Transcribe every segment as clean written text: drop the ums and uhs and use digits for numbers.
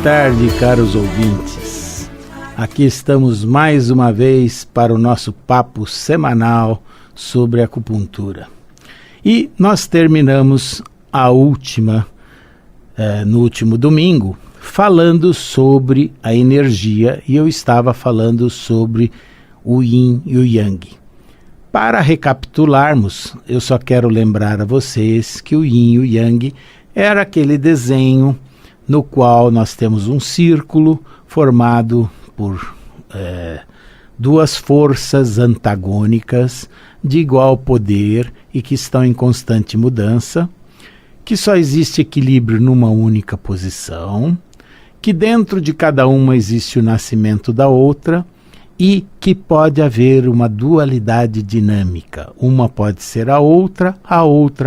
tarde, caros ouvintes. Aqui estamos mais uma vez para o nosso papo semanal sobre acupuntura. E nós terminamos a última, no último domingo, falando sobre a energia, e eu estava falando sobre o Yin e o Yang. Para recapitularmos, eu só quero lembrar a vocês que o Yin e o Yang era aquele desenho no qual nós temos um círculo formado por duas forças antagônicas de igual poder e que estão em constante mudança, que só existe equilíbrio numa única posição, que dentro de cada uma existe o nascimento da outra e que pode haver uma dualidade dinâmica. Uma pode ser a outra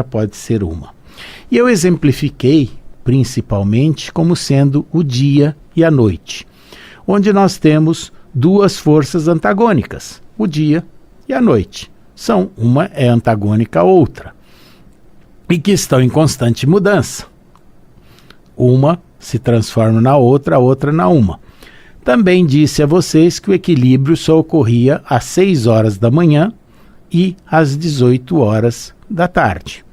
pode ser uma. E eu exemplifiquei principalmente como sendo o dia e a noite, onde nós temos duas forças antagônicas, o dia e a noite. Uma é antagônica à outra, e que estão em constante mudança. Uma se transforma na outra, a outra na uma. Também disse a vocês que o equilíbrio só ocorria às 6 horas da manhã e às 18 horas da tarde.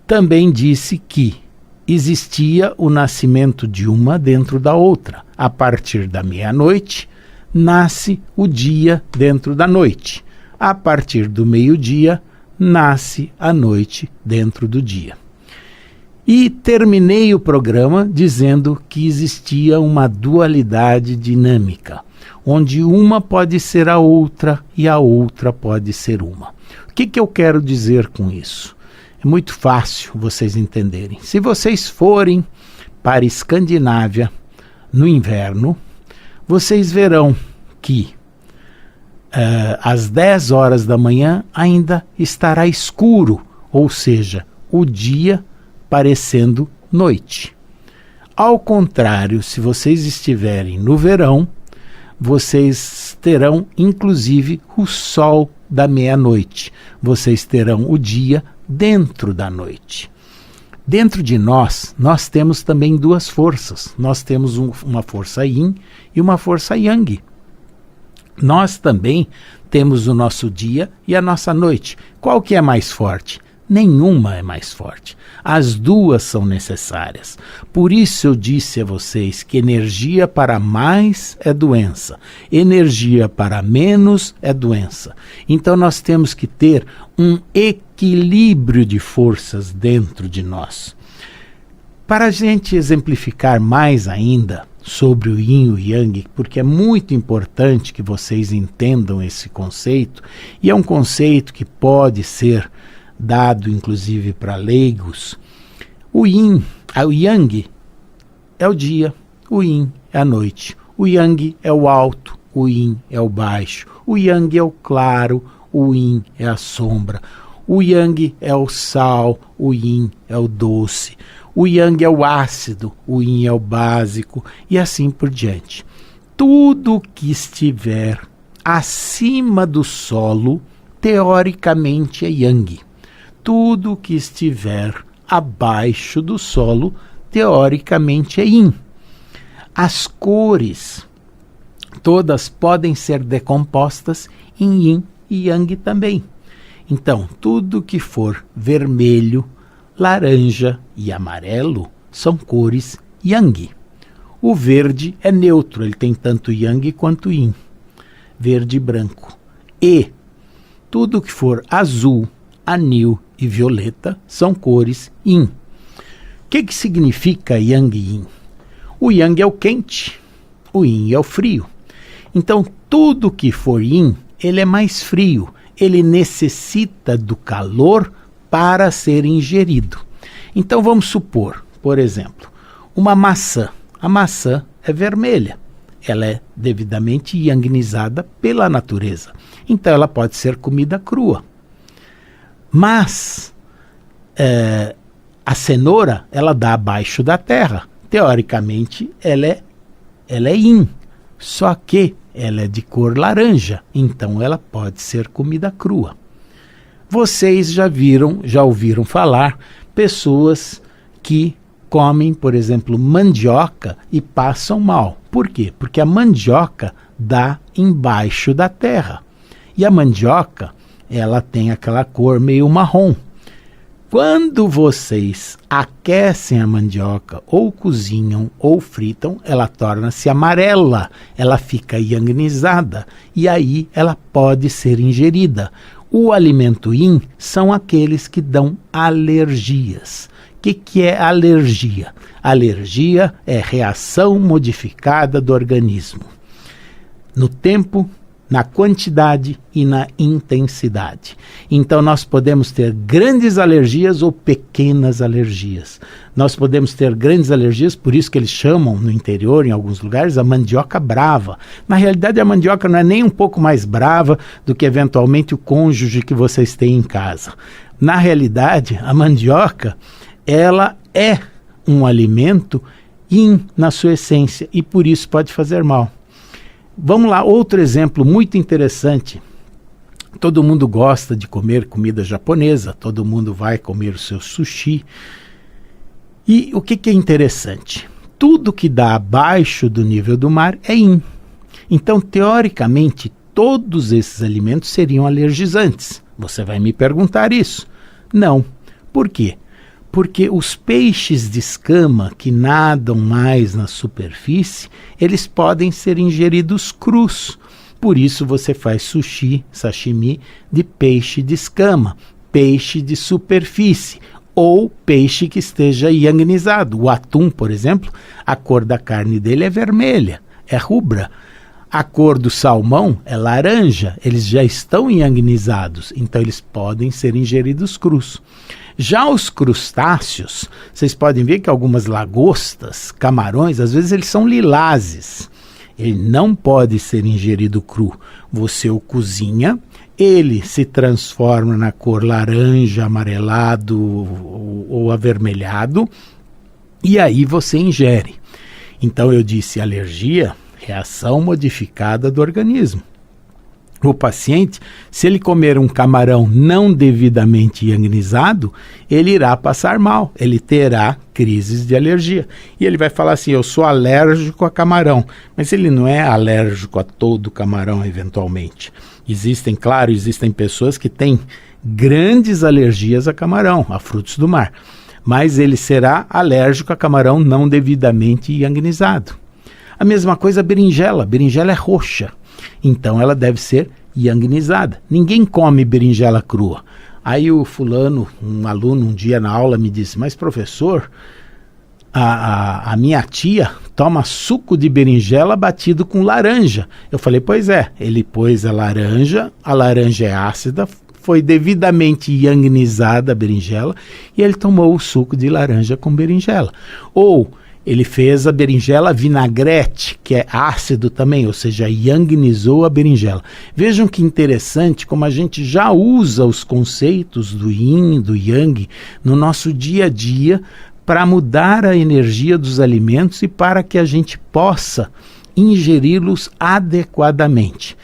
Também disse que existia o nascimento de uma dentro da outra. A partir da meia-noite, nasce o dia dentro da noite. A partir do meio-dia, nasce a noite dentro do dia. E terminei o programa dizendo que existia uma dualidade dinâmica, onde uma pode ser a outra e a outra pode ser uma. O que eu quero dizer com isso? É muito fácil vocês entenderem. Se vocês forem para a Escandinávia no inverno, vocês verão que às 10 horas da manhã ainda estará escuro, ou seja, o dia parecendo noite. Ao contrário, se vocês estiverem no verão, vocês terão inclusive o sol da meia-noite. Vocês terão o dia dentro da noite. Dentro de nós temos também duas forças. Nós temos uma força Yin e uma força Yang. Nós também temos o nosso dia e a nossa noite. Qual que é mais forte? Nenhuma é mais forte. As duas são necessárias. Por isso eu disse a vocês que energia para mais é doença, energia para menos é doença. Então nós temos que ter um equilíbrio de forças dentro de nós. Para a gente exemplificar mais ainda sobre o Yin e o Yang, porque é muito importante que vocês entendam esse conceito, e é um conceito que pode ser dado inclusive para leigos. O Yang é o dia, o Yin é a noite. O Yang é o alto, o Yin é o baixo. O Yang é o claro, o Yin é a sombra. O Yang é o sal, o Yin é o doce. O Yang é o ácido, o Yin é o básico, e assim por diante. Tudo que estiver acima do solo, teoricamente é Yang. Tudo que estiver abaixo do solo, teoricamente é Yin. As cores, todas podem ser decompostas em Yin e Yang também. Então, tudo que for vermelho, laranja e amarelo são cores Yang. O verde é neutro, ele tem tanto Yang quanto Yin. Verde e branco. E tudo que for azul, anil e violeta são cores Yin. O que significa Yang e Yin? O Yang é o quente, o Yin é o frio. Então, tudo que for Yin, ele é mais frio. Ele necessita do calor para ser ingerido. Então, vamos supor, por exemplo, uma maçã. A maçã é vermelha. Ela é devidamente yangnizada pela natureza. Então, ela pode ser comida crua. Mas a cenoura, ela dá abaixo da terra. Teoricamente, ela é Yin. Só que ela é de cor laranja. Então, ela pode ser comida crua. Vocês já ouviram falar pessoas que comem, por exemplo, mandioca e passam mal. Por quê? Porque a mandioca dá embaixo da terra. E a mandioca, ela tem aquela cor meio marrom. Quando vocês aquecem a mandioca, ou cozinham, ou fritam, ela torna-se amarela, ela fica yangnizada, e aí ela pode ser ingerida. O alimento yin são aqueles que dão alergias. O que é alergia? Alergia é reação modificada do organismo. No tempo, na quantidade e na intensidade. Então nós podemos ter grandes alergias ou pequenas alergias. Nós podemos ter grandes alergias, por isso que eles chamam no interior, em alguns lugares, a mandioca brava. Na realidade a mandioca não é nem um pouco mais brava do que eventualmente o cônjuge que vocês têm em casa. Na realidade a mandioca, ela é um alimento yin na sua essência e por isso pode fazer mal. Vamos lá, outro exemplo muito interessante. Todo mundo gosta de comer comida japonesa, todo mundo vai comer o seu sushi. E o que é interessante? Tudo que dá abaixo do nível do mar é yin. Então, teoricamente, todos esses alimentos seriam alergizantes. Você vai me perguntar isso? Não. Por quê? Porque os peixes de escama que nadam mais na superfície, eles podem ser ingeridos crus. Por isso você faz sushi, sashimi de peixe de escama, peixe de superfície ou peixe que esteja yangnizado. O atum, por exemplo, a cor da carne dele é vermelha, é rubra. A cor do salmão é laranja, eles já estão yangnizados, então eles podem ser ingeridos crus. Já os crustáceos, vocês podem ver que algumas lagostas, camarões, às vezes eles são lilazes. Ele não pode ser ingerido cru. Você o cozinha, ele se transforma na cor laranja, amarelado ou avermelhado, e aí você ingere. Então eu disse alergia, reação modificada do organismo. O paciente, se ele comer um camarão não devidamente yangnizado, ele irá passar mal, ele terá crises de alergia. E ele vai falar assim, eu sou alérgico a camarão, mas ele não é alérgico a todo camarão eventualmente. Existem pessoas que têm grandes alergias a camarão, a frutos do mar, mas ele será alérgico a camarão não devidamente yangnizado. A mesma coisa a berinjela é roxa. Então ela deve ser yangnizada. Ninguém come berinjela crua. Aí o fulano, um aluno, um dia na aula me disse, mas professor, a minha tia toma suco de berinjela batido com laranja. Eu falei, pois é, ele pôs a laranja é ácida, foi devidamente yangnizada a berinjela e ele tomou o suco de laranja com berinjela. Ou ele fez a berinjela vinagrete, que é ácido também, ou seja, yangnizou a berinjela. Vejam que interessante como a gente já usa os conceitos do yin, do yang, no nosso dia a dia, para mudar a energia dos alimentos e para que a gente possa ingeri-los adequadamente.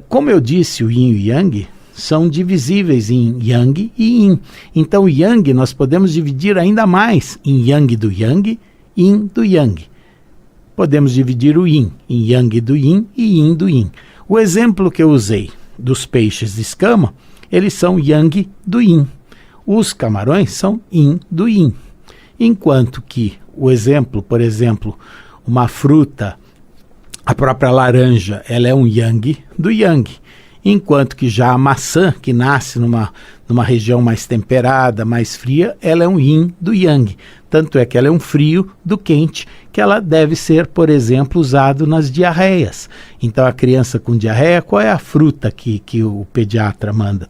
Como eu disse, o yin e o yang são divisíveis em yang e yin. Então o yang nós podemos dividir ainda mais em yang do yang, yin do yang. Podemos dividir o yin em yang do yin e yin do yin. O exemplo que eu usei dos peixes de escama, eles são yang do yin. Os camarões são yin do yin. Enquanto que o exemplo, por exemplo, uma fruta, a própria laranja, ela é um yang do yang. Enquanto que já a maçã, que nasce numa região mais temperada, mais fria, ela é um yin do yang. Tanto é que ela é um frio do quente, que ela deve ser, por exemplo, usado nas diarreias. Então a criança com diarreia, qual é a fruta que o pediatra manda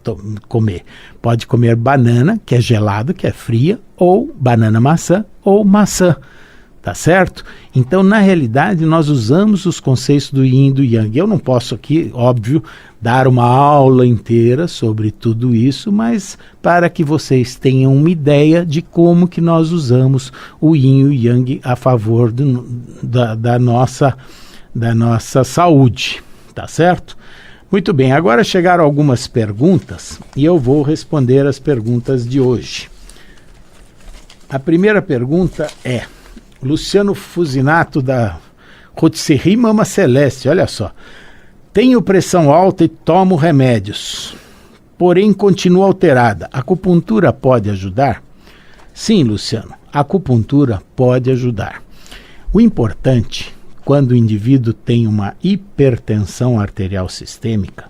comer? Pode comer banana, que é gelado, que é fria, ou banana maçã, ou maçã. Tá certo? Então, na realidade, nós usamos os conceitos do yin e do yang. Eu não posso aqui, óbvio, dar uma aula inteira sobre tudo isso, mas para que vocês tenham uma ideia de como que nós usamos o yin e o yang a favor da nossa saúde. Tá certo? Muito bem, agora chegaram algumas perguntas e eu vou responder as perguntas de hoje. A primeira pergunta é, Luciano Fusinato da Rotisserie Mama Celeste, olha só. Tenho pressão alta e tomo remédios, porém continua alterada. A acupuntura pode ajudar? Sim, Luciano, a acupuntura pode ajudar. O importante, quando o indivíduo tem uma hipertensão arterial sistêmica,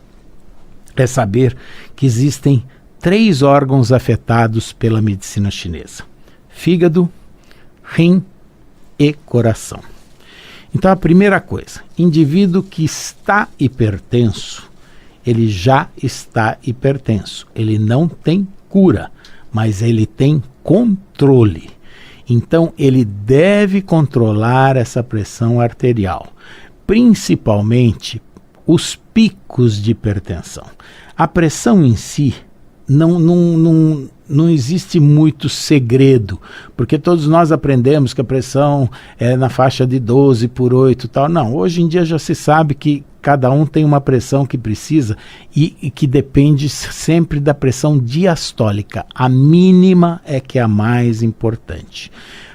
é saber que existem 3 órgãos afetados pela medicina chinesa: fígado, rim e coração. Então, a primeira coisa, indivíduo que está hipertenso, ele já está hipertenso. Ele não tem cura, mas ele tem controle. Então, ele deve controlar essa pressão arterial, principalmente os picos de hipertensão. A pressão em si não existe muito segredo, porque todos nós aprendemos que a pressão é na faixa de 12/8 e tal. Não, hoje em dia já se sabe que cada um tem uma pressão que precisa e que depende sempre da pressão diastólica. A mínima é que é a mais importante.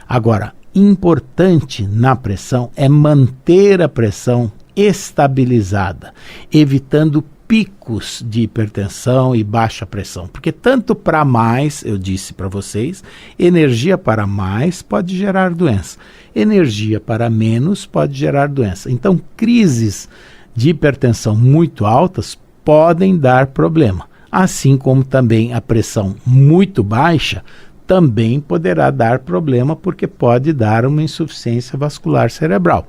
Agora, importante na pressão é manter a pressão estabilizada, evitando picos de hipertensão e baixa pressão, porque tanto para mais, eu disse para vocês, energia para mais pode gerar doença, energia para menos pode gerar doença. Então, crises de hipertensão muito altas podem dar problema, assim como também a pressão muito baixa também poderá dar problema, porque pode dar uma insuficiência vascular cerebral.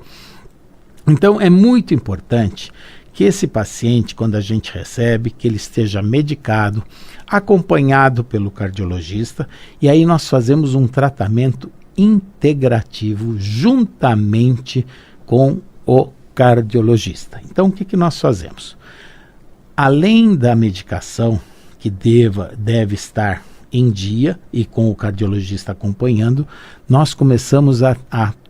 Então, é muito importante que esse paciente, quando a gente recebe, que ele esteja medicado, acompanhado pelo cardiologista, e aí nós fazemos um tratamento integrativo juntamente com o cardiologista. Então, o que nós fazemos? Além da medicação, que deve estar em dia e com o cardiologista acompanhando, nós começamos a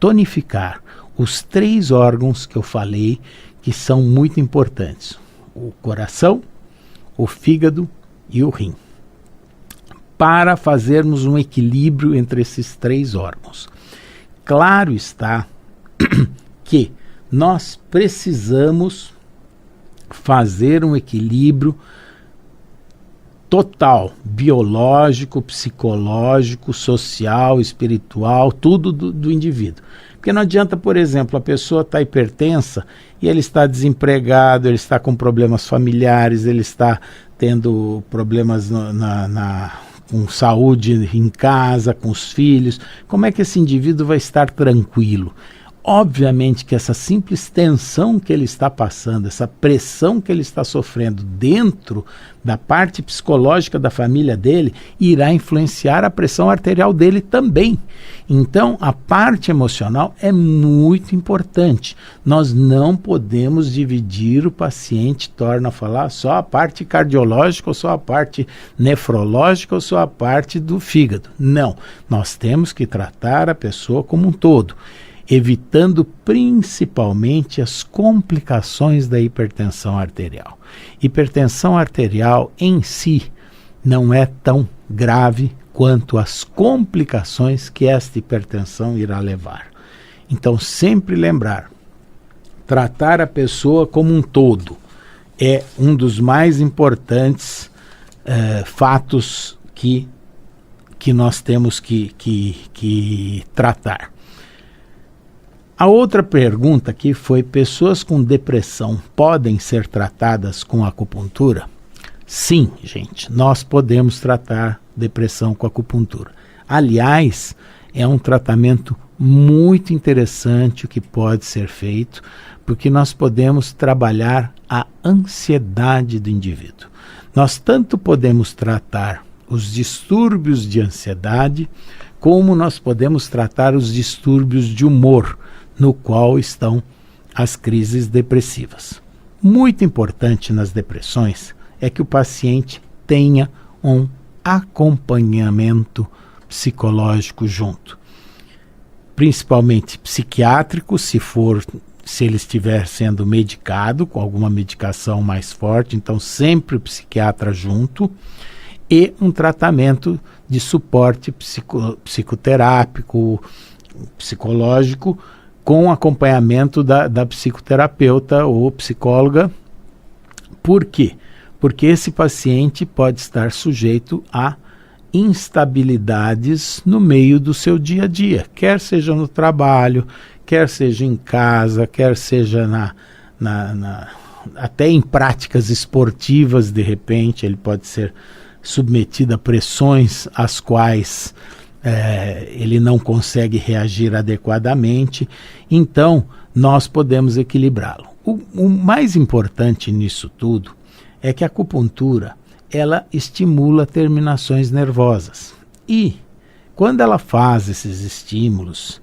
tonificar os 3 órgãos que eu falei, que são muito importantes: o coração, o fígado e o rim, para fazermos um equilíbrio entre esses 3 órgãos. Claro está que nós precisamos fazer um equilíbrio total, biológico, psicológico, social, espiritual, tudo do indivíduo. Porque não adianta, por exemplo, a pessoa está hipertensa e ele está desempregado, ele está com problemas familiares, ele está tendo problemas com saúde em casa, com os filhos. Como é que esse indivíduo vai estar tranquilo? Obviamente que essa simples tensão que ele está passando, essa pressão que ele está sofrendo dentro da parte psicológica da família dele, irá influenciar a pressão arterial dele também. Então, a parte emocional é muito importante. Nós não podemos dividir o paciente, torna a falar, só a parte cardiológica, ou só a parte nefrológica, ou só a parte do fígado. Não, nós temos que tratar a pessoa como um todo, evitando principalmente as complicações da hipertensão arterial. Hipertensão arterial em si não é tão grave quanto as complicações que esta hipertensão irá levar. Então, sempre lembrar, tratar a pessoa como um todo é um dos mais importantes fatos que nós temos que tratar. A outra pergunta aqui foi: pessoas com depressão podem ser tratadas com acupuntura? Sim, gente, nós podemos tratar depressão com acupuntura. Aliás, é um tratamento muito interessante que pode ser feito, porque nós podemos trabalhar a ansiedade do indivíduo. Nós tanto podemos tratar os distúrbios de ansiedade, como nós podemos tratar os distúrbios de humor, no qual estão as crises depressivas. Muito importante nas depressões é que o paciente tenha um acompanhamento psicológico junto, principalmente psiquiátrico, se ele estiver sendo medicado com alguma medicação mais forte, então sempre o psiquiatra junto, e um tratamento de suporte psicoterápico, psicológico, com acompanhamento da psicoterapeuta ou psicóloga. Por quê? Porque esse paciente pode estar sujeito a instabilidades no meio do seu dia a dia, quer seja no trabalho, quer seja em casa, quer seja até em práticas esportivas. De repente ele pode ser submetido a pressões às quais ele não consegue reagir adequadamente. Então nós podemos equilibrá-lo. O mais importante nisso tudo é que a acupuntura ela estimula terminações nervosas, e quando ela faz esses estímulos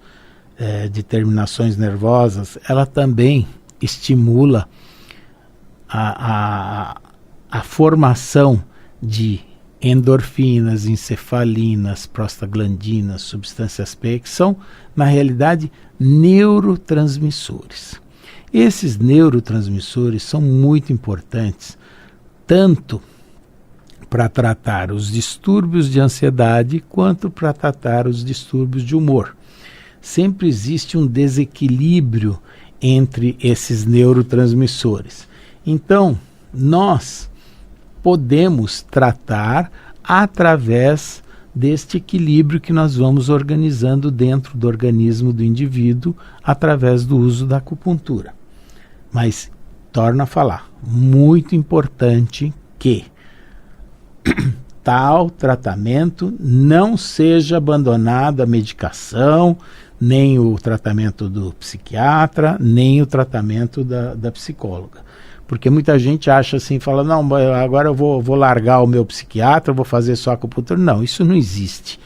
de terminações nervosas, ela também estimula a formação de endorfinas, encefalinas, prostaglandinas, substâncias P, que são, na realidade, neurotransmissores. Esses neurotransmissores são muito importantes, tanto para tratar os distúrbios de ansiedade, quanto para tratar os distúrbios de humor. Sempre existe um desequilíbrio entre esses neurotransmissores. Então, nós podemos tratar através deste equilíbrio que nós vamos organizando dentro do organismo do indivíduo através do uso da acupuntura. Mas, torno a falar, muito importante que tal tratamento não seja abandonado a medicação, nem o tratamento do psiquiatra, nem o tratamento da psicóloga. Porque muita gente acha assim, fala, não, agora eu vou largar o meu psiquiatra, vou fazer só acupuntura. Não, isso não existe.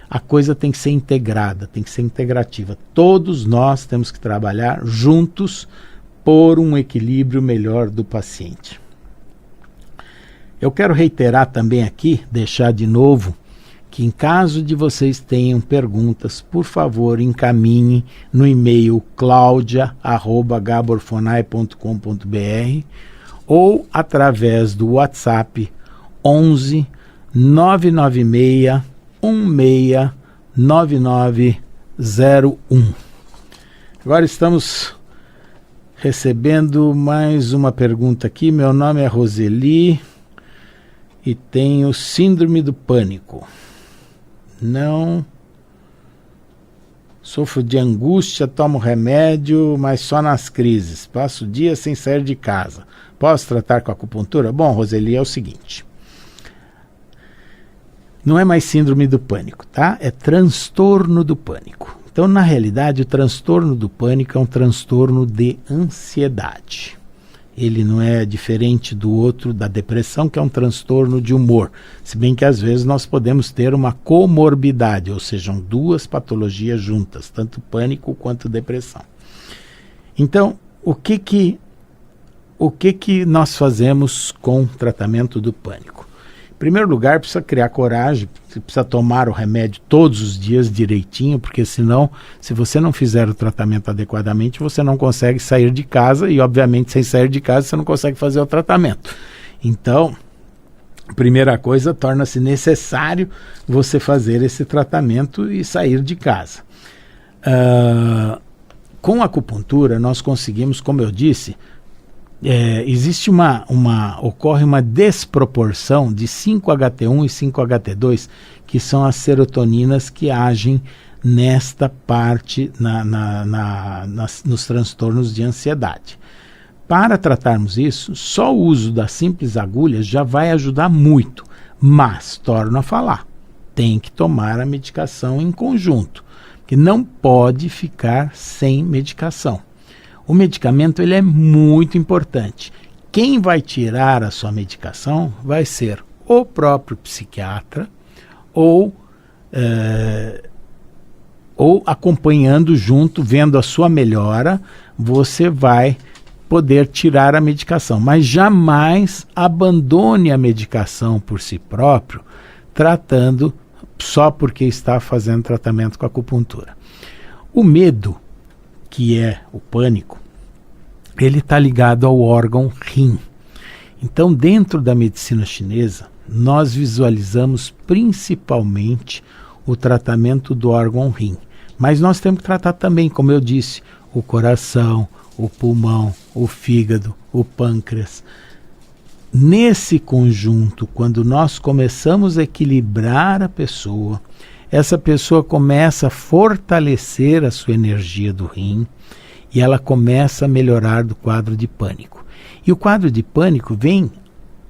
A coisa tem que ser integrada, tem que ser integrativa. Todos nós temos que trabalhar juntos por um equilíbrio melhor do paciente. Eu quero reiterar também aqui, deixar de novo, que em caso de vocês tenham perguntas, por favor, encaminhe no e-mail claudia@gaborfonai.com.br ou através do WhatsApp 11 996 16 9901. Agora estamos recebendo mais uma pergunta aqui. Meu nome é Roseli e tenho síndrome do pânico. Não sofro de angústia, tomo remédio, mas só nas crises. Passo o dia sem sair de casa. Posso tratar com acupuntura? Bom, Roseli, é o seguinte. Não é mais síndrome do pânico, tá? É transtorno do pânico. Então, na realidade, o transtorno do pânico é um transtorno de ansiedade. Ele não é diferente do outro, da depressão, que é um transtorno de humor. Se bem que às vezes nós podemos ter uma comorbidade, ou seja, duas patologias juntas, tanto pânico quanto depressão. Então, o que nós fazemos com o tratamento do pânico? Em primeiro lugar, precisa criar coragem, precisa tomar o remédio todos os dias direitinho, porque senão, se você não fizer o tratamento adequadamente, você não consegue sair de casa, e obviamente sem sair de casa você não consegue fazer o tratamento. Então, primeira coisa, torna-se necessário você fazer esse tratamento e sair de casa. Com a acupuntura nós conseguimos, como eu disse, ocorre uma desproporção de 5-HT1 e 5-HT2, que são as serotoninas que agem nesta parte nos transtornos de ansiedade. Para tratarmos isso, só o uso das simples agulhas já vai ajudar muito, mas, torno a falar, tem que tomar a medicação em conjunto, que não pode ficar sem medicação. O medicamento ele é muito importante. Quem vai tirar a sua medicação vai ser o próprio psiquiatra ou acompanhando junto, vendo a sua melhora, você vai poder tirar a medicação. Mas jamais abandone a medicação por si próprio, tratando só porque está fazendo tratamento com acupuntura. O medo, que é o pânico, ele está ligado ao órgão rim. Então, dentro da medicina chinesa, nós visualizamos principalmente o tratamento do órgão rim. Mas nós temos que tratar também, como eu disse, o coração, o pulmão, o fígado, o pâncreas. Nesse conjunto, quando nós começamos a equilibrar a pessoa, essa pessoa começa a fortalecer a sua energia do rim e ela começa a melhorar do quadro de pânico. E o quadro de pânico vem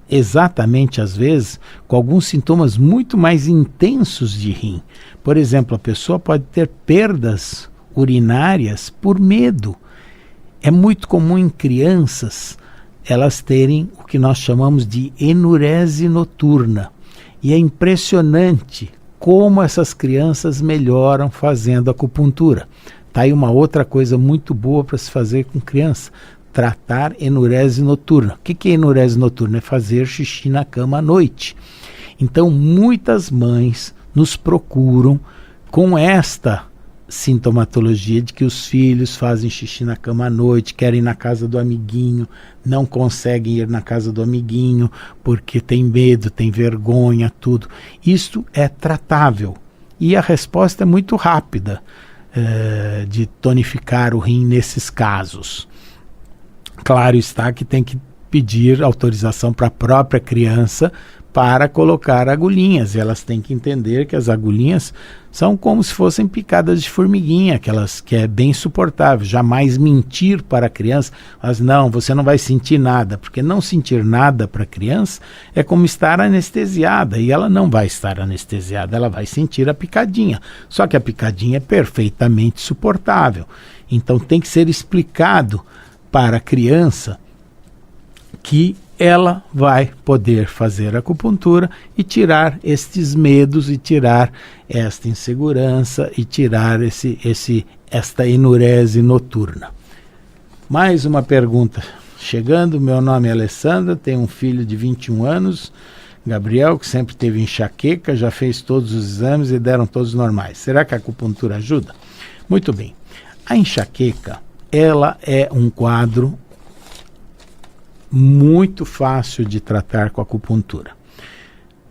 exatamente, às vezes, com alguns sintomas muito mais intensos de rim. Por exemplo, a pessoa pode ter perdas urinárias por medo. É muito comum em crianças elas terem o que nós chamamos de enurese noturna. E é impressionante como essas crianças melhoram fazendo acupuntura. Está aí uma outra coisa muito boa para se fazer com criança: tratar enurese noturna. O que é enurese noturna? É fazer xixi na cama à noite. Então, muitas mães nos procuram com esta sintomatologia de que os filhos fazem xixi na cama à noite, querem ir na casa do amiguinho, não conseguem ir na casa do amiguinho porque tem medo, tem vergonha, tudo. Isto é tratável e a resposta é muito rápida de tonificar o rim nesses casos. Claro está que tem que pedir autorização para a própria criança para colocar agulhinhas. E elas têm que entender que as agulhinhas são como se fossem picadas de formiguinha, que é bem suportável. Jamais mentir para a criança, mas não, você não vai sentir nada, porque não sentir nada para a criança é como estar anestesiada, e ela não vai estar anestesiada, ela vai sentir a picadinha. Só que a picadinha é perfeitamente suportável. Então tem que ser explicado para a criança que ela vai poder fazer acupuntura e tirar estes medos e tirar esta insegurança e tirar esta enurese noturna. Mais uma pergunta chegando. Meu nome é Alessandra, tenho um filho de 21 anos, Gabriel, que sempre teve enxaqueca, já fez todos os exames e deram todos normais. Será que a acupuntura ajuda? Muito bem. A enxaqueca, ela é um quadro muito fácil de tratar com a acupuntura.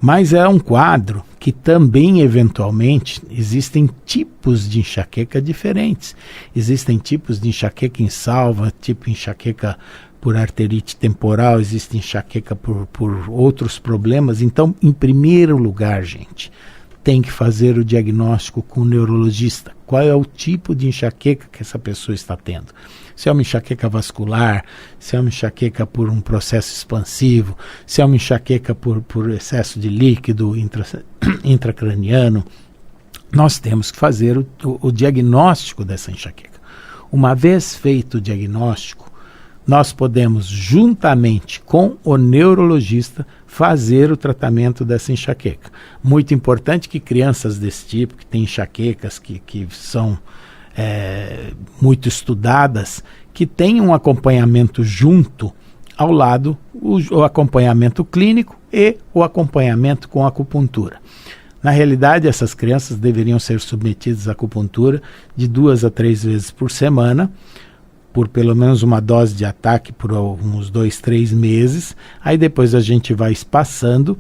Mas é um quadro que também, eventualmente, existem tipos de enxaqueca diferentes. Existem tipos de enxaqueca em salva, tipo enxaqueca por arterite temporal, existe enxaqueca por outros problemas. Então, em primeiro lugar, gente, tem que fazer o diagnóstico com o neurologista. Qual é o tipo de enxaqueca que essa pessoa está tendo? Se é uma enxaqueca vascular, se é uma enxaqueca por um processo expansivo, se é uma enxaqueca por excesso de líquido intracraniano. Nós temos que fazer o diagnóstico dessa enxaqueca. Uma vez feito o diagnóstico, nós podemos, juntamente com o neurologista, fazer o tratamento dessa enxaqueca. Muito importante que crianças desse tipo, que têm enxaquecas que são muito estudadas, que tenham um acompanhamento junto ao lado, o acompanhamento clínico e o acompanhamento com acupuntura. Na realidade, essas crianças deveriam ser submetidas à acupuntura de 2 a 3 vezes por semana, por pelo menos uma dose de ataque por uns 2, 3 meses. Aí depois a gente vai espaçando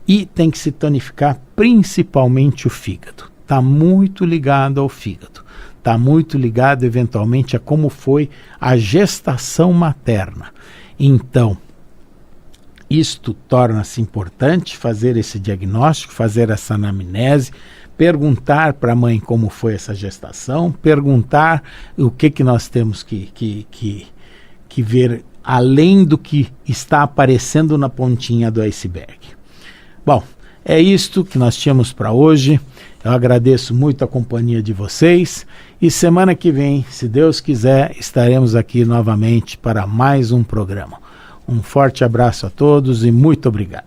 e tem que se tonificar principalmente o fígado. Está muito ligado ao fígado. Está muito ligado eventualmente a como foi a gestação materna. Então, isto torna-se importante fazer esse diagnóstico, fazer essa anamnese, perguntar para a mãe como foi essa gestação, perguntar o que nós temos que ver além do que está aparecendo na pontinha do iceberg. Bom, é isto que nós tínhamos para hoje. Eu agradeço muito a companhia de vocês e semana que vem, se Deus quiser, estaremos aqui novamente para mais um programa. Um forte abraço a todos e muito obrigado.